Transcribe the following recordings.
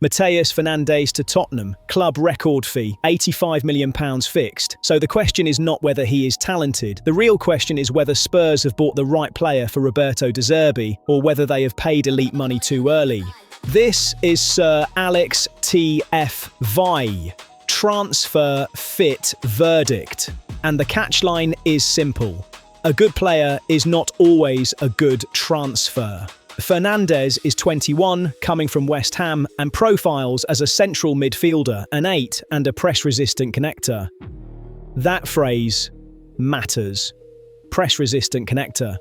Mateus Fernandes to Tottenham, club record fee, £85 million fixed. So the question is not whether he is talented. The real question is whether Spurs have bought the right player for Roberto De Zerbi, or whether they have paid elite money too early. This is SirAlex TFV Transfer Fit Verdict. And the catchline is simple. A good player is not always a good transfer. Fernandes is 21, coming from West Ham, and profiles as a central midfielder, an 8, and a press-resistant connector. That phrase matters. Press-resistant connector.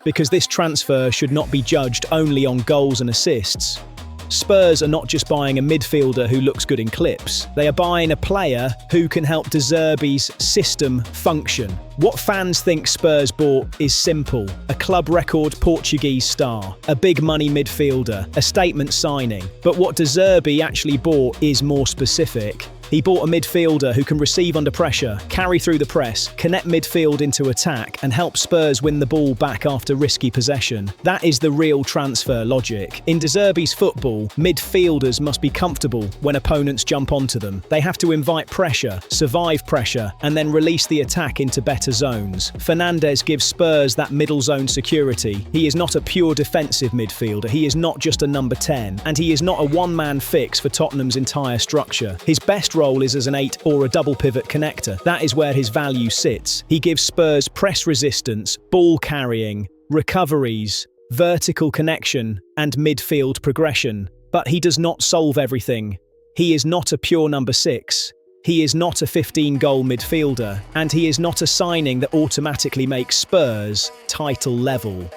Because this transfer should not be judged only on goals and assists. Spurs are not just buying a midfielder who looks good in clips. They are buying a player who can help De Zerbi's system function. What fans think Spurs bought is simple. A club record Portuguese star, a big money midfielder, a statement signing. But what De Zerbi actually bought is more specific. He bought a midfielder who can receive under pressure, carry through the press, connect midfield into attack, and help Spurs win the ball back after risky possession. That is the real transfer logic. In De Zerbi's football, midfielders must be comfortable when opponents jump onto them. They have to invite pressure, survive pressure, and then release the attack into better zones. Fernandes gives Spurs that middle zone security. He is not a pure defensive midfielder. He is not just a number 10, and he is not a one-man fix for Tottenham's entire structure. His best role is as an 8 or a double pivot connector. That is where his value sits. He gives Spurs press resistance, ball carrying, recoveries, vertical connection, and midfield progression. But he does not solve everything. He is not a pure number 6. He is not a 15-goal midfielder, and he is not a signing that automatically makes Spurs title level.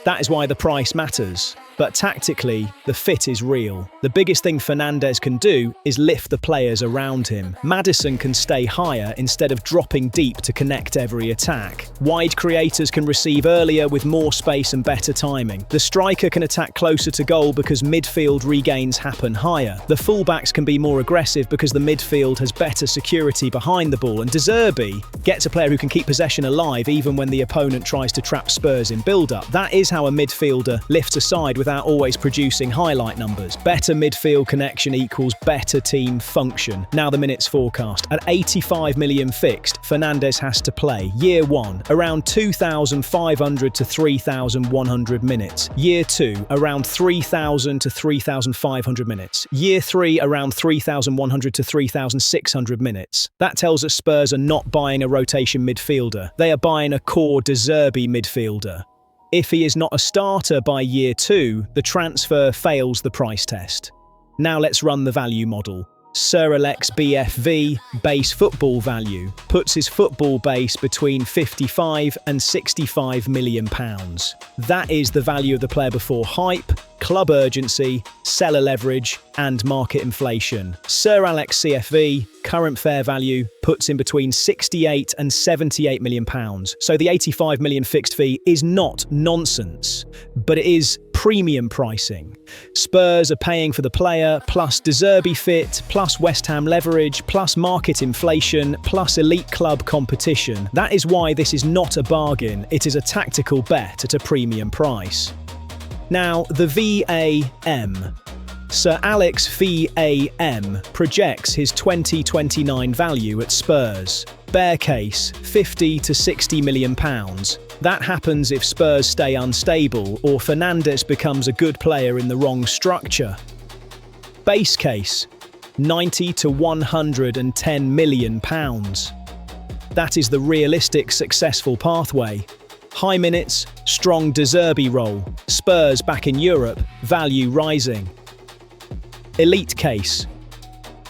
That is why the price matters. But tactically, the fit is real. The biggest thing Fernandes can do is lift the players around him. Maddison can stay higher instead of dropping deep to connect every attack. Wide creators can receive earlier with more space and better timing. The striker can attack closer to goal because midfield regains happen higher. The fullbacks can be more aggressive because the midfield has better security behind the ball. And De Zerbi gets a player who can keep possession alive even when the opponent tries to trap Spurs in build-up. That is how a midfielder lifts a side without always producing highlight numbers. Better midfield connection equals better team function. Now the minutes forecast. At 85 million fixed, Fernandes has to play. Year 1, around 2,500 to 3,100 minutes. Year 2, around 3,000 to 3,500 minutes. Year 3, around 3,100 to 3,600 minutes. That tells us Spurs are not buying a rotation midfielder. They are buying a core De Zerbi midfielder. If he is not a starter by year 2, the transfer fails the price test. Now let's run the value model. SirAlex BFV, base football value, puts his football base between 55 and 65 million pounds. That is the value of the player before hype, club urgency, seller leverage, and market inflation. SirAlex CFV, current fair value, puts in between 68 and 78 million pounds. So the 85 million fixed fee is not nonsense, but it is premium pricing. Spurs are paying for the player, plus De Zerbi fit, plus West Ham leverage, plus market inflation, plus elite club competition. That is why this is not a bargain, it is a tactical bet at a premium price. Now, the VAM. SirAlex VAM projects his 2029 value at Spurs. Bear case, 50 to 60 million pounds. That happens if Spurs stay unstable or Fernandes becomes a good player in the wrong structure. Base case, 90 to 110 million pounds. That is the realistic successful pathway. High minutes, strong De Zerbi role, Spurs back in Europe, value rising. Elite case,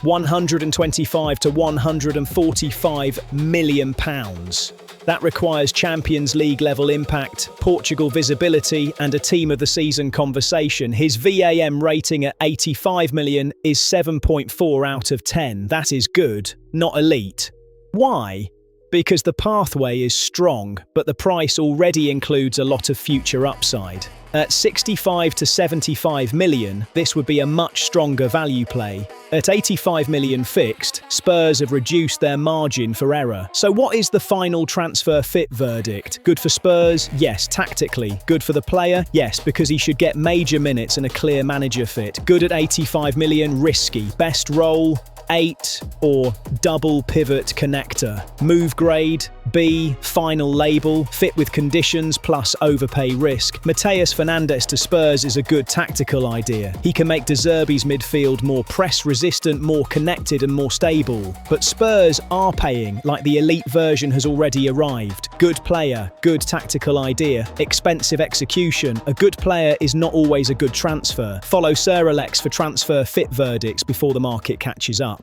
125 to 145 million pounds. That requires Champions League level impact, Portugal visibility, and a team of the season conversation. His VAM rating at 85 million is 7.4 out of 10. That is good, not elite. Why? Because the pathway is strong, but the price already includes a lot of future upside. At 65 to 75 million, this would be a much stronger value play. At 85 million fixed, Spurs have reduced their margin for error. So what is the final transfer fit verdict? Good for Spurs? Yes, tactically. Good for the player? Yes, because he should get major minutes and a clear manager fit. Good at 85 million, risky. Best role? 8 or double pivot connector. Move grade, B, final label, fit with conditions plus overpay risk. Mateus Fernandes to Spurs is a good tactical idea. He can make De Zerbi's midfield more press resistant, more connected and more stable. But Spurs are paying like the elite version has already arrived. Good player, good tactical idea, expensive execution. A good player is not always a good transfer. Follow SirAlex for transfer fit verdicts before the market catches up.